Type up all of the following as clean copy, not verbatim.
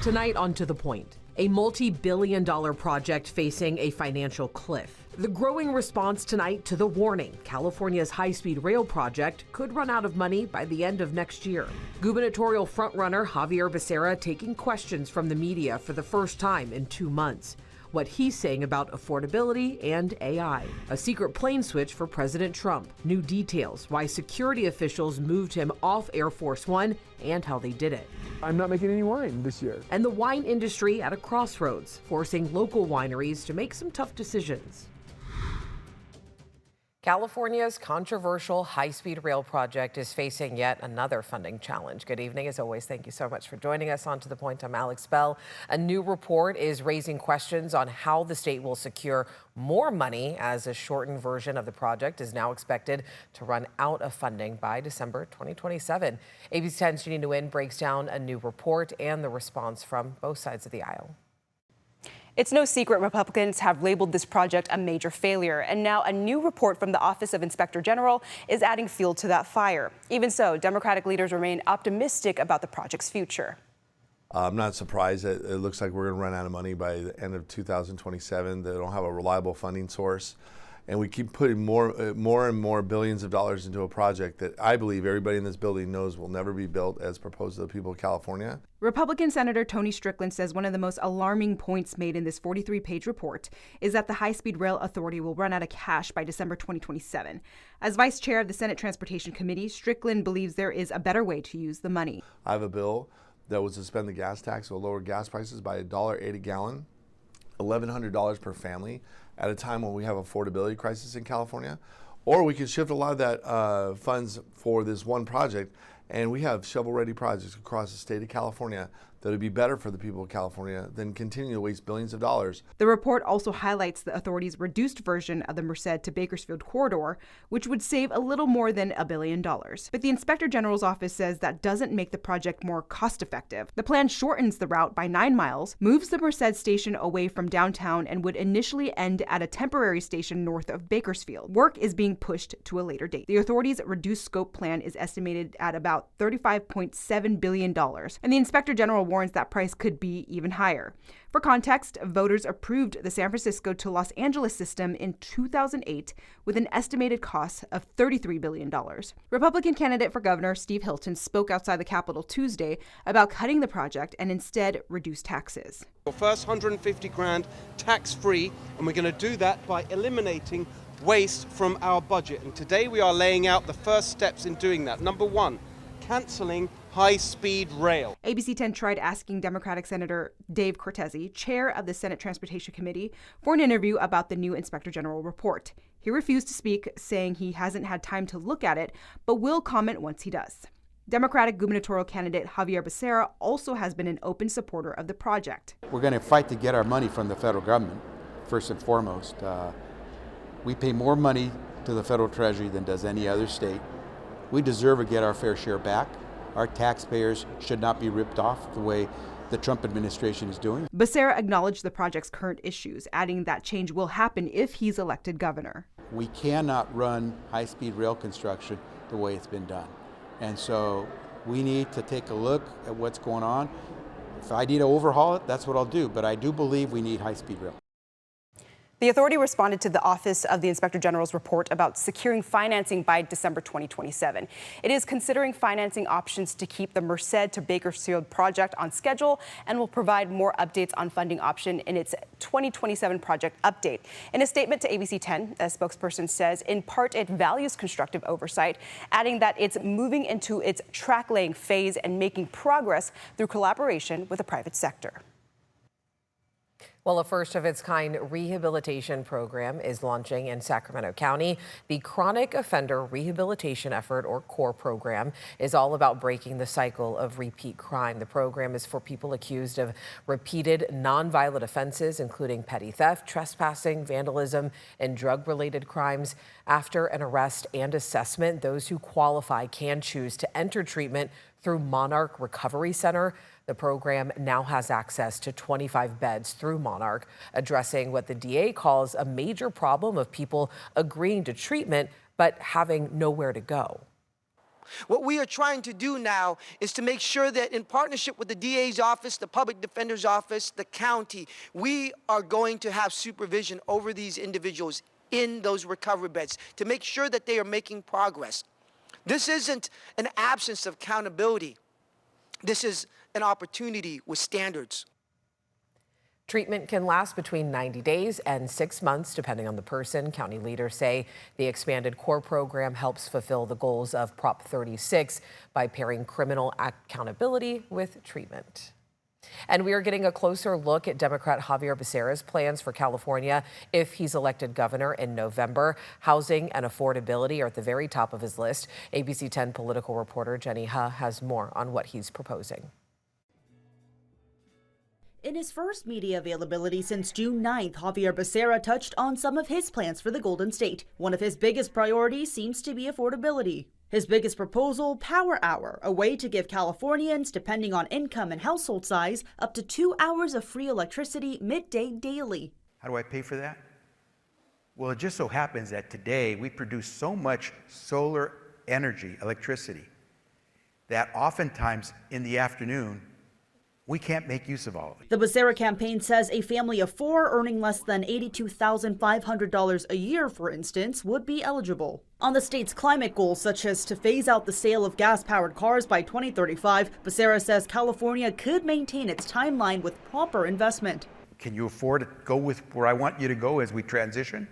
Tonight on To The Point, a multi-billion-dollar project facing a financial cliff. The growing response tonight to the warning California's high-speed rail project could run out of money by the end of next year. Gubernatorial frontrunner Javier Becerra taking questions from the media for the first time in 2 months. What he's saying about affordability and AI. A secret plane switch for President Trump. New details, why security officials moved him off Air Force One and how they did it. I'm not making any wine this year. And the wine industry at a crossroads, forcing local wineries to make some tough decisions. California's controversial high-speed rail project is facing yet another funding challenge. Good evening. As always, thank you so much for joining us on To The Point. I'm Alex Bell. A new report is raising questions on how the state will secure more money as a shortened version of the project is now expected to run out of funding by December 2027. ABC 10's Jeannie Nguyen breaks down a new report and the response from both sides of the aisle. It's no secret Republicans have labeled this project a major failure, and now a new report from the Office of Inspector General is adding fuel to that fire. Even so, Democratic leaders remain optimistic about the project's future. I'm not surprised that it looks like we're going to run out of money by the end of 2027. They don't have a reliable funding source. And we keep putting more and more billions of dollars into a project that I believe everybody in this building knows will never be built as proposed to the people of California. Republican Senator Tony Strickland says one of the most alarming points made in this 43-page report is that the High-Speed Rail Authority will run out of cash by December 2027. As vice chair of the Senate Transportation Committee, Strickland believes there is a better way to use the money. I have a bill that would suspend the gas tax or lower gas prices by $1.80 a gallon, $1,100 per family, at a time when we have affordability crisis in California. Or we could shift a lot of that funds for this one project, and we have shovel-ready projects across the state of California that would be better for the people of California than continue to waste billions of dollars. The report also highlights the authority's reduced version of the Merced to Bakersfield corridor, which would save a little more than $1 billion. But the Inspector General's office says that doesn't make the project more cost-effective. The plan shortens the route by 9 miles, moves the Merced station away from downtown, and would initially end at a temporary station north of Bakersfield. Work is being pushed to a later date. The authority's reduced scope plan is estimated at about $35.7 billion, and the Inspector General warns that price could be even higher. For context, voters approved the San Francisco to Los Angeles system in 2008 with an estimated cost of $33 billion. Republican candidate for governor Steve Hilton spoke outside the Capitol Tuesday about cutting the project and instead reduce taxes. First 150 grand tax-free, and we're going to do that by eliminating waste from our budget. And today we are laying out the first steps in doing that. Number one, canceling high-speed rail. ABC 10 tried asking Democratic Senator Dave Cortese, chair of the Senate Transportation Committee, for an interview about the new Inspector General report. He refused to speak, saying he hasn't had time to look at it, but will comment once he does. Democratic gubernatorial candidate Javier Becerra also has been an open supporter of the project. We're going to fight to get our money from the federal government, first and foremost. We pay more money to the federal treasury than does any other state. We deserve to get our fair share back. Our taxpayers should not be ripped off the way the Trump administration is doing. Becerra acknowledged the project's current issues, adding that change will happen if he's elected governor. We cannot run high-speed rail construction the way it's been done. And so we need to take a look at what's going on. If I need to overhaul it, that's what I'll do. But I do believe we need high-speed rail. The authority responded to the Office of the Inspector General's report about securing financing by December 2027. It is considering financing options to keep the Merced to Bakersfield project on schedule and will provide more updates on funding option in its 2027 project update. In a statement to ABC 10, a spokesperson says, in part, it values constructive oversight, adding that it's moving into its track-laying phase and making progress through collaboration with the private sector. Well, a first-of-its-kind rehabilitation program is launching in Sacramento County. The Chronic Offender Rehabilitation Effort, or CORE program, is all about breaking the cycle of repeat crime. The program is for people accused of repeated nonviolent offenses, including petty theft, trespassing, vandalism, and drug-related crimes. After an arrest and assessment, those who qualify can choose to enter treatment through Monarch Recovery Center. The program now has access to 25 beds through Monarch, addressing what the DA calls a major problem of people agreeing to treatment but having nowhere to go. What we are trying to do now is to make sure that in partnership with the DA's office, the public defender's office, the county, we are going to have supervision over these individuals in those recovery beds to make sure that they are making progress. This isn't an absence of accountability. This is an opportunity with standards. Treatment can last between 90 days and 6 months, depending on the person. County leaders say the expanded CORE program helps fulfill the goals of Prop 36 by pairing criminal accountability with treatment. And we are getting a closer look at Democrat Javier Becerra's plans for California if he's elected governor in November. Housing and affordability are at the very top of his list. ABC 10 political reporter Jenny Ha has more on what he's proposing. In his first media availability since June 9th, Javier Becerra touched on some of his plans for the Golden State. One of his biggest priorities seems to be affordability. His biggest proposal, Power Hour, a way to give Californians, depending on income and household size, up to 2 hours of free electricity midday daily. How do I pay for that? Well, it just so happens that today we produce so much solar energy, electricity, that oftentimes in the afternoon, we can't make use of all of it. The Becerra campaign says a family of 4 earning less than $82,500 a year, for instance, would be eligible. On the state's climate goals, such as to phase out the sale of gas-powered cars by 2035, Becerra says California could maintain its timeline with proper investment. Can you afford to go with where I want you to go as we transition?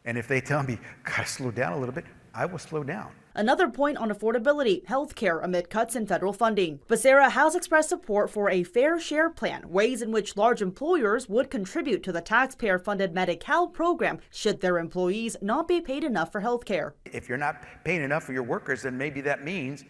And if they tell me, gotta slow down a little bit, I will slow down. Another point on affordability, healthcare amid cuts in federal funding. Becerra has expressed support for a fair share plan, ways in which large employers would contribute to the taxpayer-funded Medi-Cal program should their employees not be paid enough for healthcare. If you're not paying enough for your workers, then maybe that means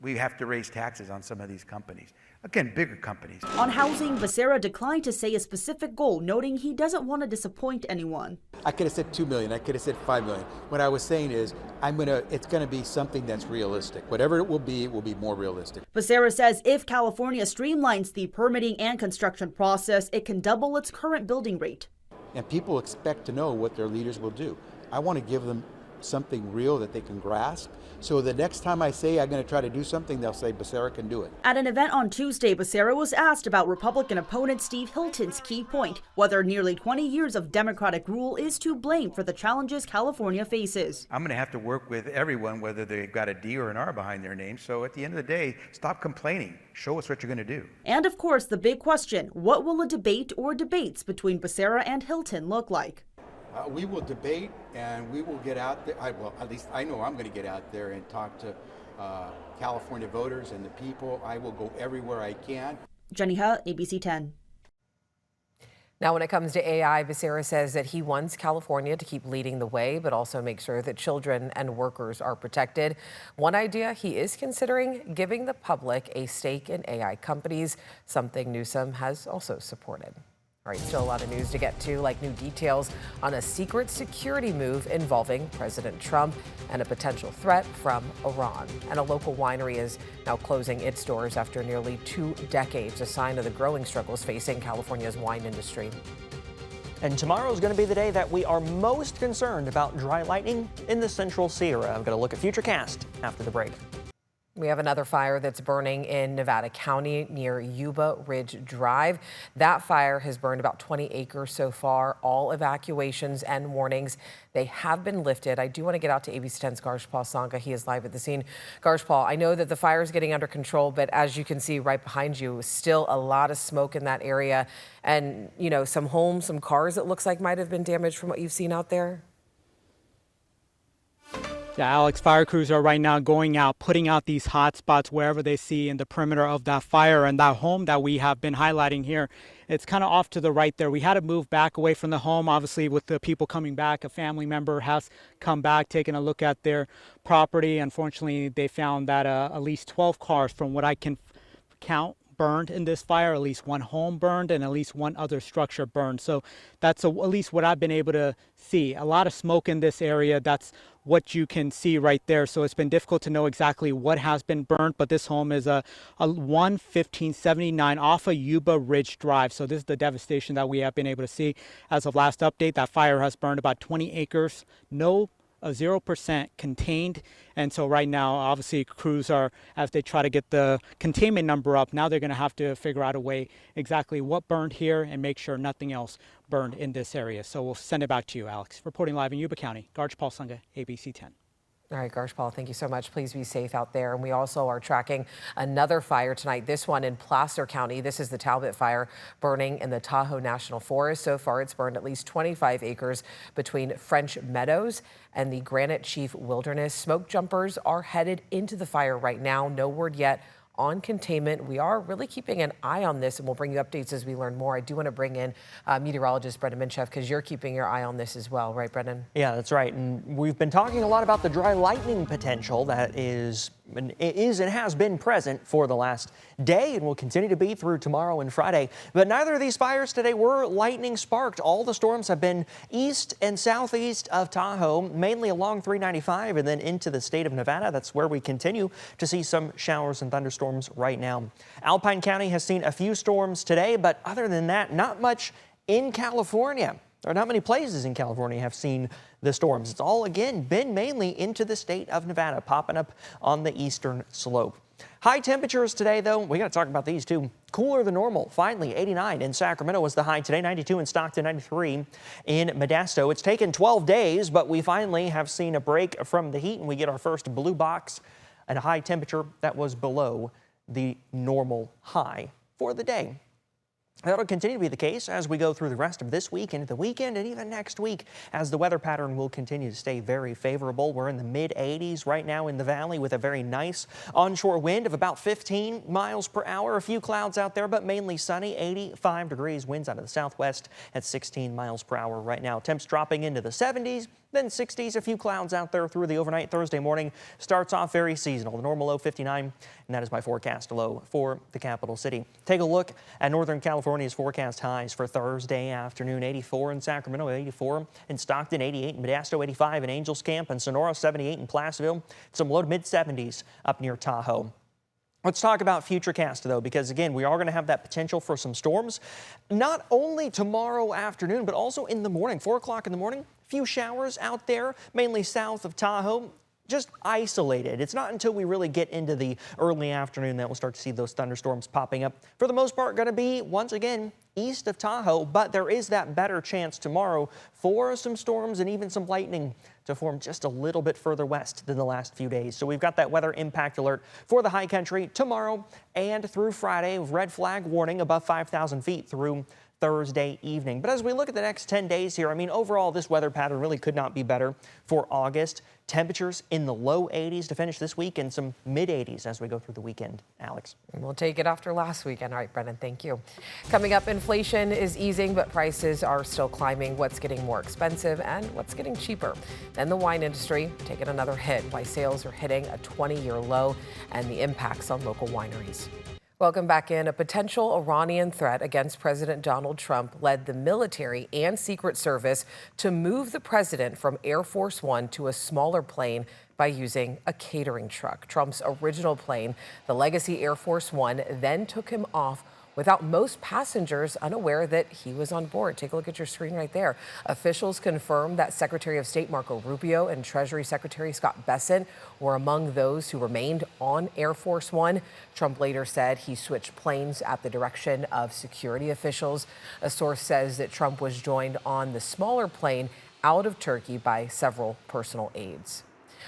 we have to raise taxes on some of these companies. Again, bigger companies. On housing, Becerra declined to say a specific goal, noting he doesn't want to disappoint anyone. I could have said 2 million, I could have said 5 million. What I was saying is, it's gonna be something that's realistic. Whatever it will be more realistic. Becerra says if California streamlines the permitting and construction process, it can double its current building rate. And people expect to know what their leaders will do. I want to give them something real that they can grasp. So the next time I say I'm going to try to do something, they'll say Becerra can do it. At an event on Tuesday, Becerra was asked about Republican opponent Steve Hilton's key point, whether nearly 20 years of Democratic rule is to blame for the challenges California faces. I'm going to have to work with everyone, whether they've got a D or an R behind their name. So at the end of the day, stop complaining. Show us what you're going to do. And of course, the big question, what will a debate or debates between Becerra and Hilton look like? We will debate and we will get out there. Well, at least I know I'm going to get out there and talk to California voters and the people. I will go everywhere I can. Jenny Ha, ABC 10. Now, when it comes to AI, Becerra says that he wants California to keep leading the way, but also make sure that children and workers are protected. One idea he is considering, giving the public a stake in AI companies, something Newsom has also supported. All right, still a lot of news to get to, like new details on a secret security move involving President Trump and a potential threat from Iran. And a local winery is now closing its doors after nearly 2 decades, a sign of the growing struggles facing California's wine industry. And tomorrow is going to be the day that we are most concerned about dry lightning in the Central Sierra. I'm going to look at Futurecast after the break. We have another fire that's burning in Nevada County near Yuba Ridge Drive. That fire has burned about 20 acres so far. All evacuations and warnings, they have been lifted. I do want to get out to ABC 10's Garshpal Sangha. He is live at the scene. Garshpal, I know that the fire is getting under control, but as you can see right behind you, still a lot of smoke in that area. And, you know, some homes, some cars, it looks like might have been damaged from what you've seen out there. Yeah, Alex, fire crews are right now going out, putting out these hot spots wherever they see in the perimeter of that fire. And that home that we have been highlighting here, it's kind of off to the right there. We had to move back away from the home, obviously, with the people coming back. A family member has come back, taken a look at their property. Unfortunately, they found that at least 12 cars, from what I can count, burned in this fire. At least 1 home burned and at least 1 other structure burned. So that's at least what I've been able to see. A lot of smoke in this area. That's what you can see right there. So it's been difficult to know exactly what has been burnt, but this home is a 11579 off of Yuba Ridge Drive. So this is the devastation that we have been able to see. As of last update, that fire has burned about 20 acres. No a 0% contained. And so right now, obviously, crews are, as they try to get the containment number up, now they're going to have to figure out a way exactly what burned here and make sure nothing else burned in this area. So we'll send it back to you, Alex. Reporting live in Yuba County, Garchpal Sangha, ABC 10. All right, Garchpal, thank you so much. Please be safe out there. And we also are tracking another fire tonight, this one in Placer County. This is the Talbot Fire burning in the Tahoe National Forest. So far, it's burned at least 25 acres between French Meadows and the Granite Chief Wilderness. Smoke jumpers are headed into the fire right now. No word yet on containment. We are really keeping an eye on this, and we'll bring you updates as we learn more. I do want to bring in meteorologist Brendan Minchef, because you're keeping your eye on this as well, right, Brendan? Yeah, that's right. And we've been talking a lot about the dry lightning potential that is and has been present for the last day and will continue to be through tomorrow and Friday. But neither of these fires today were lightning sparked. All the storms have been east and southeast of Tahoe, mainly along 395 and then into the state of Nevada. That's where we continue to see some showers and thunderstorms right now. Alpine County has seen a few storms today, but other than that, not much in California. There are not many places in California have seen the storms. It's all, again, been mainly into the state of Nevada, popping up on the eastern slope. High temperatures today, though, we got to talk about these too. Cooler than normal. Finally, 89 in Sacramento was the high today, 92 in Stockton, 93 in Modesto. It's taken 12 days, but we finally have seen a break from the heat, and we get our first blue box at a high temperature that was below the normal high for the day. That'll continue to be the case as we go through the rest of this week into the weekend and even next week, as the weather pattern will continue to stay very favorable. We're in the mid-80s right now in the valley with a very nice onshore wind of about 15 miles per hour. A few clouds out there, but mainly sunny. 85 degrees, winds out of the southwest at 16 miles per hour right now. Temps dropping into the 70s. Then 60s, a few clouds out there through the overnight. Thursday morning starts off very seasonal. The normal low 59, and that is my forecast low for the capital city. Take a look at Northern California's forecast highs for Thursday afternoon. 84 in Sacramento, 84 in Stockton, 88 in Modesto, 85 in Angels Camp and Sonora, 78 in Placerville. Some low to mid 70s up near Tahoe. Let's talk about Futurecast, though, because, again, we are going to have that potential for some storms, not only tomorrow afternoon, but also in the morning, 4 o'clock in the morning. Few showers out there, mainly south of Tahoe, just isolated. It's not until we really get into the early afternoon that we'll start to see those thunderstorms popping up. For the most part, going to be, once again, east of Tahoe, but there is that better chance tomorrow for some storms and even some lightning to form just a little bit further west than the last few days. So we've got that weather impact alert for the high country tomorrow and through Friday. Red flag warning above 5,000 feet through Thursday evening. But as we look at the next 10 days here, I mean, overall, this weather pattern really could not be better for August. Temperatures in the low 80s to finish this week and some mid 80s as we go through the weekend. Alex. We'll take it after last weekend. All right, Brendan, thank you. Coming up, inflation is easing, but prices are still climbing. What's getting more expensive and what's getting cheaper? Then the wine industry taking another hit. Why sales are hitting a 20-year low and the impacts on local wineries. Welcome back in. A potential Iranian threat against President Donald Trump led the military and Secret Service to move the president from Air Force One to a smaller plane by using a catering truck. Trump's original plane, the Legacy Air Force One, then took him off without most passengers unaware that he was on board. Take a look at your screen right there. Officials confirmed that Secretary of State Marco Rubio and Treasury Secretary Scott Bessent were among those who remained on Air Force One. Trump later said he switched planes at the direction of security officials. A source says that Trump was joined on the smaller plane out of Turkey by several personal aides.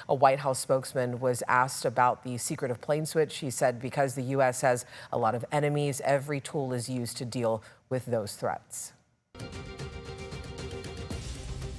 A White House spokesman was asked about the secret of plane switch. He said because the U.S. has a lot of enemies, every tool is used to deal with those threats.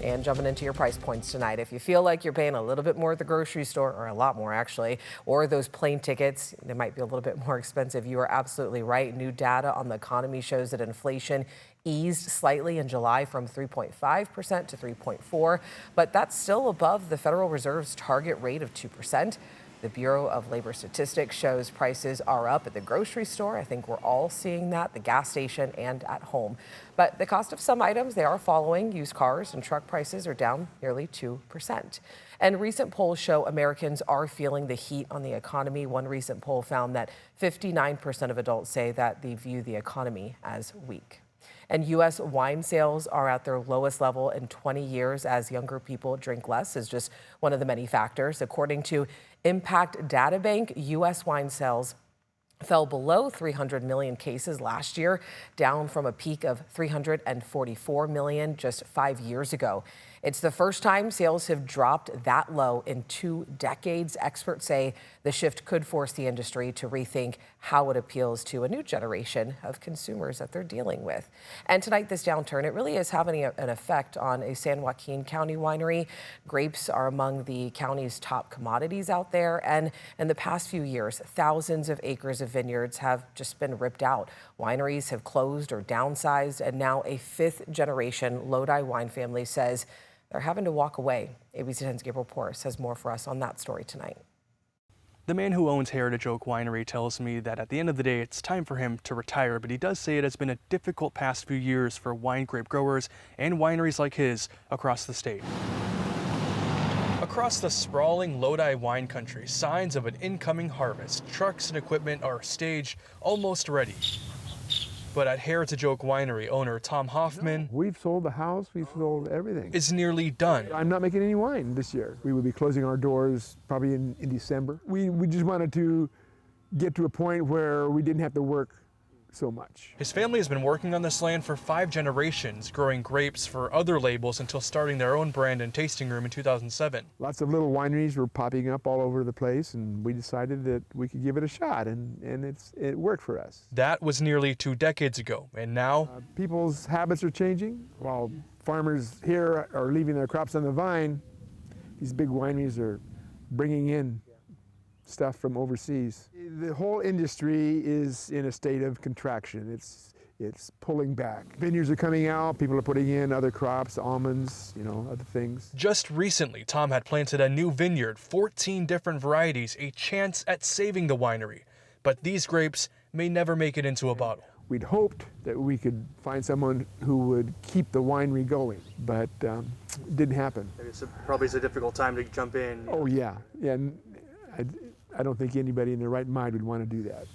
And jumping into your price points tonight, if you feel like you're paying a little bit more at the grocery store, or a lot more actually, or those plane tickets, they might be a little bit more expensive, you are absolutely right. New data on the economy shows that inflation eased slightly in July from 3.5% to 3.4%, but that's still above the Federal Reserve's target rate of 2%. The Bureau of Labor Statistics shows prices are up at the grocery store. I think we're all seeing that, the gas station and at home. But the cost of some items, they are following. Used cars and truck prices are down nearly 2%. And recent polls show Americans are feeling the heat on the economy. One recent poll found that 59% of adults say that they view the economy as weak. And U.S. wine sales are at their lowest level in 20 years as younger people drink less is just one of the many factors. According to Impact Data Bank, U.S. wine sales fell below 300 million cases last year, down from a peak of 344 million just 5 years ago. It's the first time sales have dropped that low in 2 decades. Experts say the shift could force the industry to rethink how it appeals to a new generation of consumers that they're dealing with. And tonight, this downturn, it really is having an effect on a San Joaquin County winery. Grapes are among the county's top commodities out there. And in the past few years, thousands of acres of vineyards have just been ripped out. Wineries have closed or downsized, and now a 5th-generation Lodi wine family says they're having to walk away. ABC 10's Gabriel Porras has more for us on that story tonight. The man who owns Heritage Oak Winery tells me that at the end of the day, it's time for him to retire, but he does say it has been a difficult past few years for wine grape growers and wineries like his across the state. Across the sprawling Lodi wine country, signs of an incoming harvest. Trucks and equipment are staged, almost ready. But at Heritage Oak Winery, owner Tom Hoffman, We've sold the house, we've sold everything. is nearly done. I'm not making any wine this year. We will be closing our doors probably in December. We just wanted to get to a point where we didn't have to work so much. His family has been working on this land for 5 generations, growing grapes for other labels until starting their own brand and tasting room in 2007. Lots of little wineries were popping up all over the place, and we decided that we could give it a shot, and it worked for us. That was nearly 2 decades ago, and now People's habits are changing. While farmers here are leaving their crops on the vine, these big wineries are bringing in stuff from overseas. The whole industry is in a state of contraction. It's pulling back. Vineyards are coming out, people are putting in other crops, almonds, other things. just recently, Tom had planted a new vineyard, 14 different varieties, a chance at saving the winery. But these grapes may never make it into a bottle. We'd hoped that we could find someone who would keep the winery going, but it didn't happen. It's probably a difficult time to jump in. Oh yeah. And I don't think anybody in their right mind would want to do that.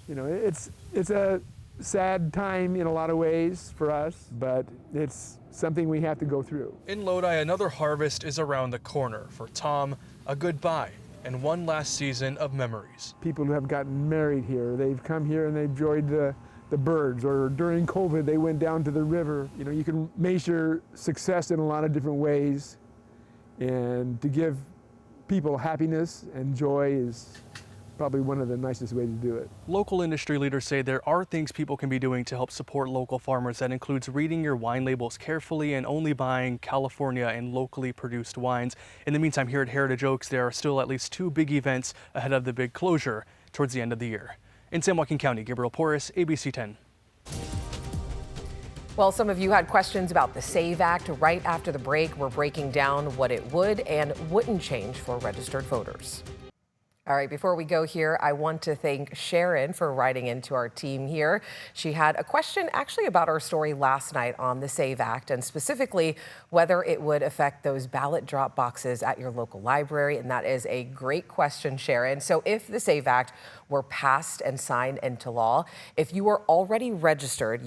It's a sad time in a lot of ways for us, but it's something we have to go through. In Lodi, another harvest is around the corner. For Tom, a goodbye and one last season of memories. People who have gotten married here, they've come here and they've enjoyed the birds, or during COVID, they went down to the river. You can measure success in a lot of different ways, and to give people happiness and joy is probably one of the nicest ways to do it. Local industry leaders say there are things people can be doing to help support local farmers. That includes reading your wine labels carefully and only buying California and locally produced wines. In the meantime, here at Heritage Oaks, there are still at least 2 big events ahead of the big closure towards the end of the year. In San Joaquin County, Gabriel Porras, ABC 10. Well, some of you had questions about the SAVE Act. Right after the break, we're breaking down what it would and wouldn't change for registered voters. All right, before we go here, I want to thank Sharon for writing into our team here. She had a question actually about our story last night on the SAVE Act, and specifically whether it would affect those ballot drop boxes at your local library. And that is a great question, Sharon. So if the SAVE Act were passed and signed into law, if you are already registered,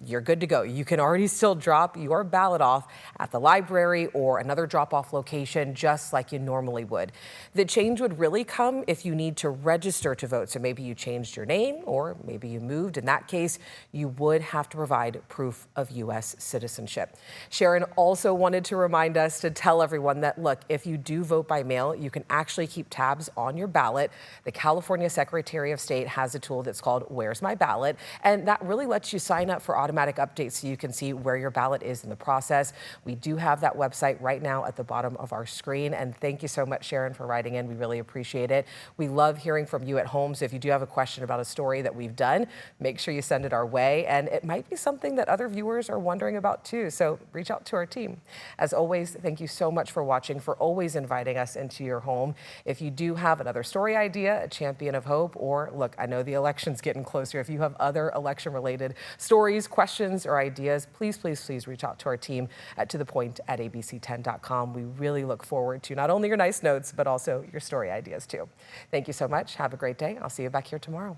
you're good to go. You can already still drop your ballot off at the library or another drop-off location just like you normally would. The change would really come if you need to register to vote. So maybe you changed your name or maybe you moved. In that case, you would have to provide proof of U.S. citizenship. Sharon also wanted to remind us to tell everyone that, look, if you do vote by mail, you can actually keep tabs on your ballot. The California Secretary of State has a tool that's called Where's My Ballot? And that really lets you sign up for automatic updates so you can see where your ballot is in the process. We do have that website right now at the bottom of our screen. And thank you so much, Sharon, for writing in. We really appreciate it. We love hearing from you at home. So if you do have a question about a story that we've done, make sure you send it our way. And it might be something that other viewers are wondering about too. So reach out to our team. As always, thank you so much for watching, for always inviting us into your home. If you do have another story idea, a champion of hope, or look, I know the election's getting closer. If you have other election-related stories, questions, or ideas, please reach out to our team at to-the-point-ott-kxtv.com. We really look forward to not only your nice notes, but also your story ideas too. Thank you so much. Have a great day. I'll see you back here tomorrow.